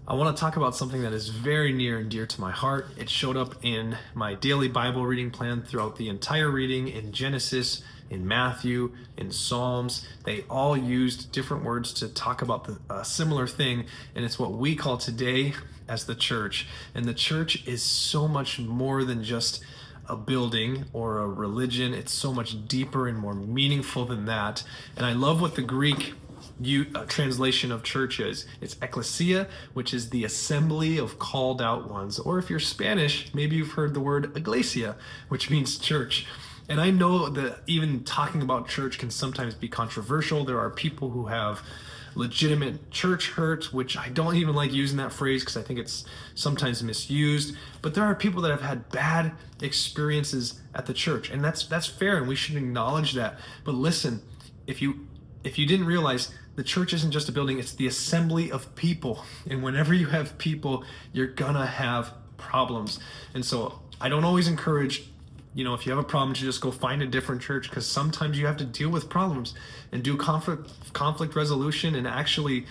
I want to talk about something that is very near and dear to my heart. It showed up in my daily Bible reading plan throughout the entire reading in Genesis, in Matthew, in Psalms. They all used different words to talk about a similar thing, and it's what we call today as the church. And the church is so much more than just a building or a religion. It's so much deeper and more meaningful than that. And I love what the Greek translation of church is. It's ecclesia, which is the assembly of called out ones. Or if you're Spanish, maybe you've heard the word iglesia, which means church. And I know that even talking about church can sometimes be controversial. There are people who have legitimate church hurt, which I don't even like using that phrase because I think it's sometimes misused. But there are people that have had bad experiences at the church, and that's fair, and we should acknowledge that. But listen, if you didn't realize, the church isn't just a building, it's the assembly of people. And whenever you have people, you're gonna have problems. And so I don't always encourage, if you have a problem, to just go find a different church, because sometimes you have to deal with problems and do conflict resolution and actually,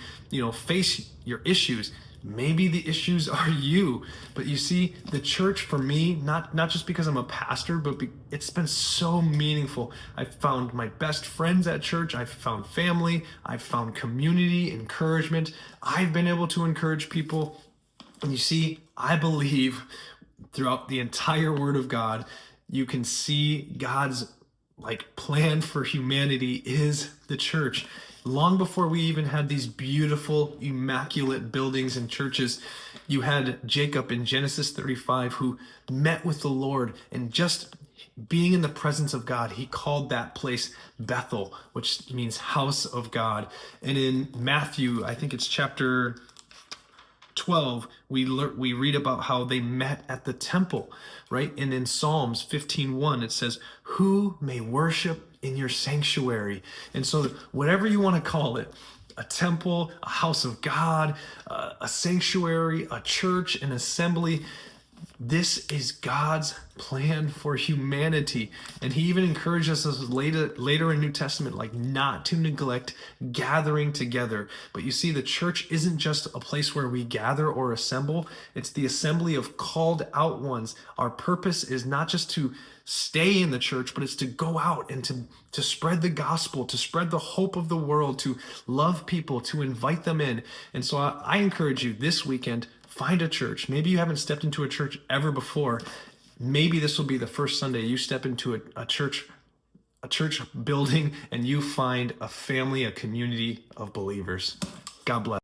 face your issues. Maybe the issues are you. But you see, the church for me, not just because I'm a pastor, but it's been so meaningful. I've found my best friends at church. I've found family. I've found community, encouragement. I've been able to encourage people. And you see, I believe throughout the entire Word of God, you can see God's plan for humanity is the church. Long before we even had these beautiful, immaculate buildings and churches, you had Jacob in Genesis 35 who met with the Lord, and just being in the presence of God, he called that place Bethel, which means house of God. And in Matthew, I think it's chapter 12, we read about how they met at the temple, right? And in Psalms 15:1, it says, "Who may worship in your sanctuary?" And so whatever you want to call it, a temple, a house of God, a sanctuary, a church, an assembly, this is God's plan for humanity. And he even encourages us later in New Testament, not to neglect gathering together. But you see, the church isn't just a place where we gather or assemble. It's the assembly of called out ones. Our purpose is not just to stay in the church, but it's to go out and to spread the gospel, to spread the hope of the world, to love people, to invite them in. And so I encourage you this weekend, find a church. Maybe you haven't stepped into a church ever before. Maybe this will be the first Sunday you step into a church building and you find a family, a community of believers. God bless.